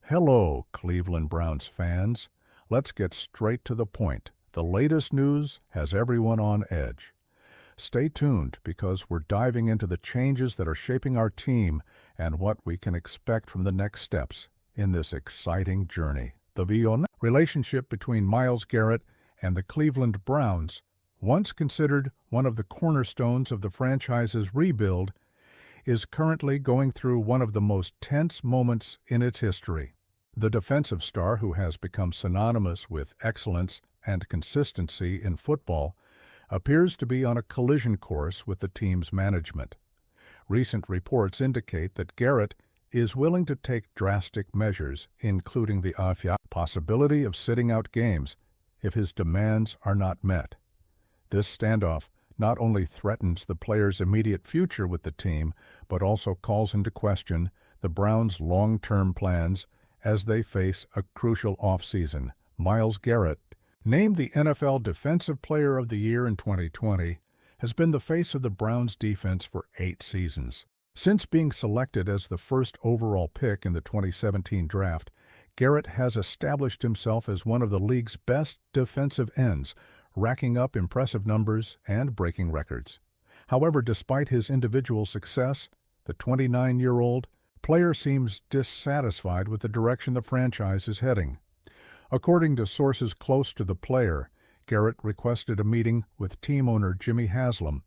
Hello, Cleveland Browns fans. Let's get straight to the point. The latest news has everyone on edge. Stay tuned because we're diving into the changes that are shaping our team and what we can expect from the next steps in this exciting journey. The relationship between Myles Garrett and the Cleveland Browns, once considered one of the cornerstones of the franchise's rebuild, is currently going through one of the most tense moments in its history. The defensive star, who has become synonymous with excellence and consistency in football, appears to be on a collision course with the team's management. Recent reports indicate that Garrett is willing to take drastic measures, including the possibility of sitting out games if his demands are not met. This standoff not only threatens the player's immediate future with the team, but also calls into question the Browns' long-term plans as they face a crucial offseason. Myles Garrett, named the NFL Defensive Player of the Year in 2020, has been the face of the Browns' defense for 8 seasons. Since being selected as the first overall pick in the 2017 draft, Garrett has established himself as one of the league's best defensive ends, racking up impressive numbers and breaking records. However, despite his individual success, the 29-year-old player seems dissatisfied with the direction the franchise is heading. According to sources close to the player, Garrett requested a meeting with team owner Jimmy Haslam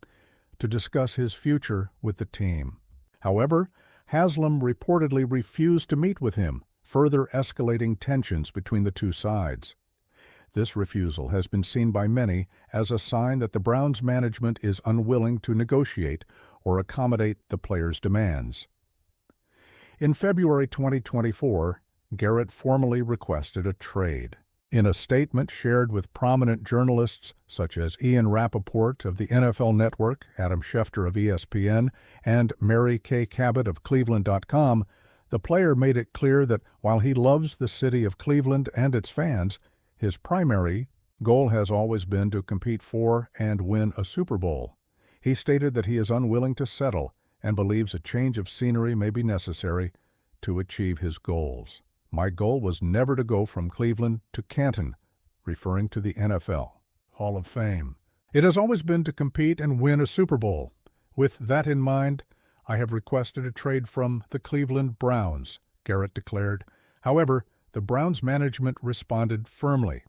to discuss his future with the team. However, Haslam reportedly refused to meet with him, further escalating tensions between the two sides. This refusal has been seen by many as a sign that the Browns' management is unwilling to negotiate or accommodate the player's demands. In February 2024, Garrett formally requested a trade. In a statement shared with prominent journalists such as Ian Rappaport of the NFL Network, Adam Schefter of ESPN, and Mary Kay Cabot of Cleveland.com, the player made it clear that while he loves the city of Cleveland and its fans, his primary goal has always been to compete for and win a Super Bowl. He stated that he is unwilling to settle and believes a change of scenery may be necessary to achieve his goals. My goal was never to go from Cleveland to Canton, referring to the NFL Hall of Fame. It has always been to compete and win a Super Bowl. With that in mind, I have requested a trade from the Cleveland Browns, Garrett declared. However, the Browns management responded firmly.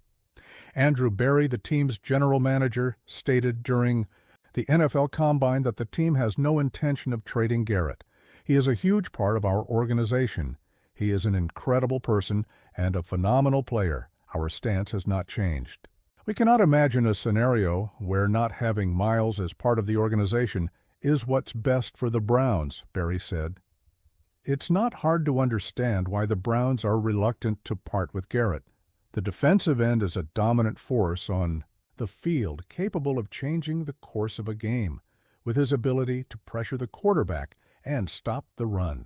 Andrew Berry, the team's general manager, stated during the NFL Combine that the team has no intention of trading Garrett. He is a huge part of our organization. He is an incredible person and a phenomenal player. Our stance has not changed. We cannot imagine a scenario where not having Myles as part of the organization is what's best for the Browns, Berry said. It's not hard to understand why the Browns are reluctant to part with Garrett. The defensive end is a dominant force on the field, capable of changing the course of a game, with his ability to pressure the quarterback and stop the run.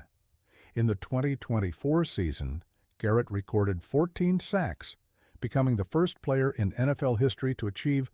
In the 2024 season, Garrett recorded 14 sacks, becoming the first player in NFL history to achieve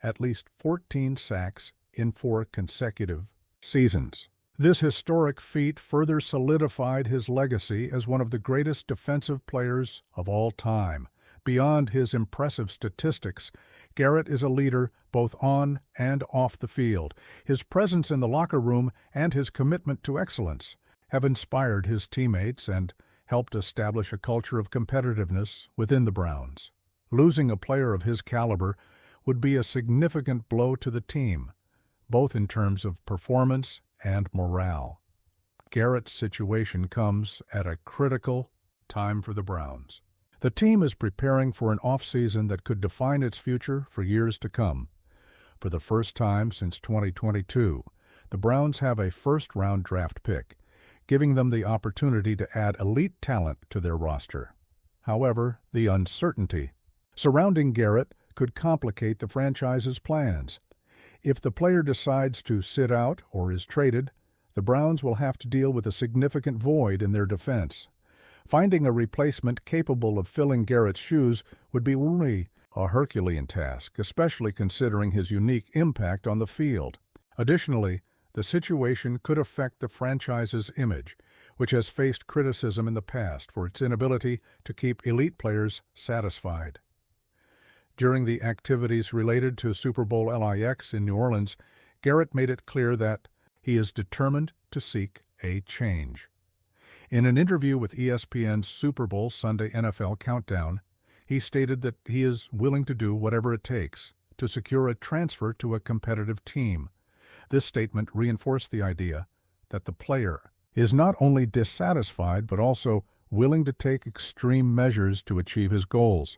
at least 14 sacks in 4 consecutive seasons. This historic feat further solidified his legacy as one of the greatest defensive players of all time. Beyond his impressive statistics, Garrett is a leader both on and off the field. His presence in the locker room and his commitment to excellence have inspired his teammates and helped establish a culture of competitiveness within the Browns. Losing a player of his caliber would be a significant blow to the team, both in terms of performance and morale. Garrett's situation comes at a critical time for the Browns. The team is preparing for an offseason that could define its future for years to come. For the first time since 2022, the Browns have a first-round draft pick, giving them the opportunity to add elite talent to their roster. However, the uncertainty surrounding Garrett could complicate the franchise's plans. If the player decides to sit out or is traded, the Browns will have to deal with a significant void in their defense. Finding a replacement capable of filling Garrett's shoes would be only a Herculean task, especially considering his unique impact on the field. Additionally, the situation could affect the franchise's image, which has faced criticism in the past for its inability to keep elite players satisfied. During the activities related to Super Bowl LIX in New Orleans, Garrett made it clear that he is determined to seek a change. In an interview with ESPN's Super Bowl Sunday NFL Countdown, he stated that he is willing to do whatever it takes to secure a transfer to a competitive team. This statement reinforced the idea that the player is not only dissatisfied but also willing to take extreme measures to achieve his goals.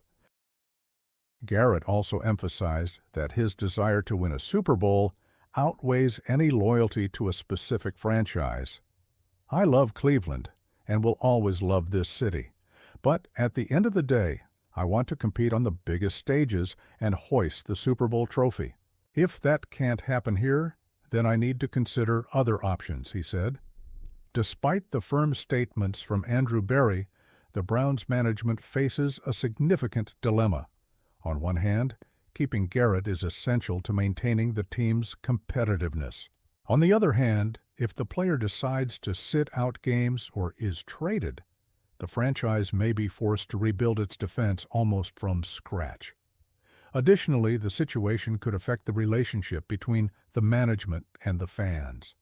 Garrett also emphasized that his desire to win a Super Bowl outweighs any loyalty to a specific franchise. "I love Cleveland and will always love this city, but at the end of the day, I want to compete on the biggest stages and hoist the Super Bowl trophy. If that can't happen here, then I need to consider other options," he said. Despite the firm statements from Andrew Berry, the Browns management faces a significant dilemma. On one hand, keeping Garrett is essential to maintaining the team's competitiveness. On the other hand, if the player decides to sit out games or is traded, the franchise may be forced to rebuild its defense almost from scratch. Additionally, the situation could affect the relationship between the management and the fans.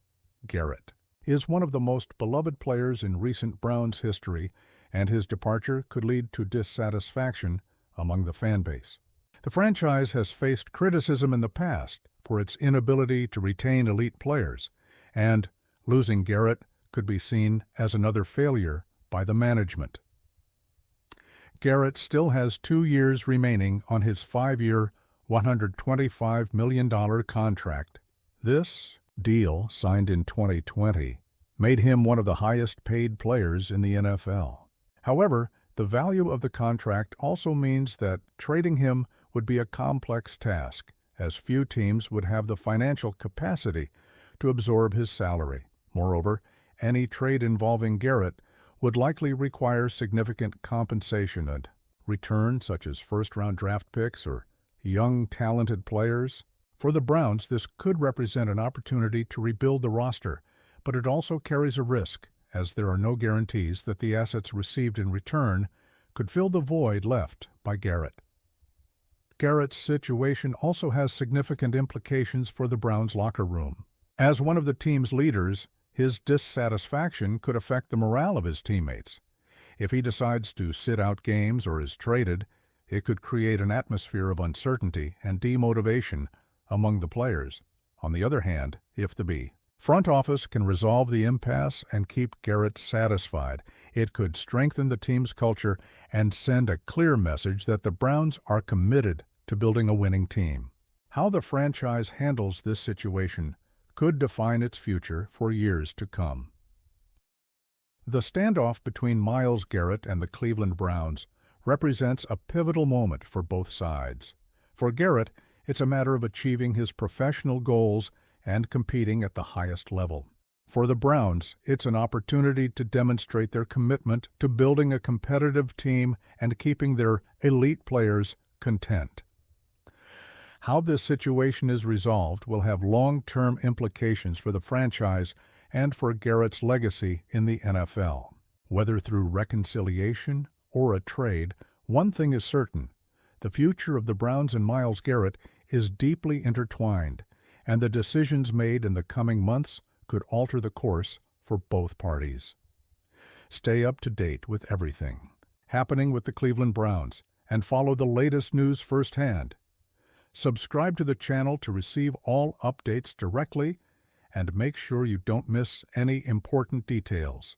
Garrett is one of the most beloved players in recent Browns history, and his departure could lead to dissatisfaction among the fan base. The franchise has faced criticism in the past for its inability to retain elite players, and losing Garrett could be seen as another failure by the management. Garrett still has 2 years remaining on his 5-year, $125 million contract. This deal, signed in 2020, made him one of the highest-paid players in the NFL. However, the value of the contract also means that trading him would be a complex task, as few teams would have the financial capacity to absorb his salary. Moreover, any trade involving Garrett would likely require significant compensation and return, such as first-round draft picks or young, talented players. For the Browns, this could represent an opportunity to rebuild the roster, but it also carries a risk, as there are no guarantees that the assets received in return could fill the void left by Garrett. Garrett's situation also has significant implications for the Browns' locker room. As one of the team's leaders, his dissatisfaction could affect the morale of his teammates. If he decides to sit out games or is traded, it could create an atmosphere of uncertainty and demotivation among the players. On the other hand, if the front office can resolve the impasse and keep Garrett satisfied, it could strengthen the team's culture and send a clear message that the Browns are committed to building a winning team. How the franchise handles this situation could define its future for years to come. The standoff between Myles Garrett and the Cleveland Browns represents a pivotal moment for both sides. For Garrett, it's a matter of achieving his professional goals and competing at the highest level. For the Browns, it's an opportunity to demonstrate their commitment to building a competitive team and keeping their elite players content. How this situation is resolved will have long-term implications for the franchise and for Garrett's legacy in the NFL. Whether through reconciliation or a trade, one thing is certain: the future of the Browns and Myles Garrett is deeply intertwined, and the decisions made in the coming months could alter the course for both parties. Stay up to date with everything happening with the Cleveland Browns and follow the latest news firsthand. Subscribe to the channel to receive all updates directly and make sure you don't miss any important details.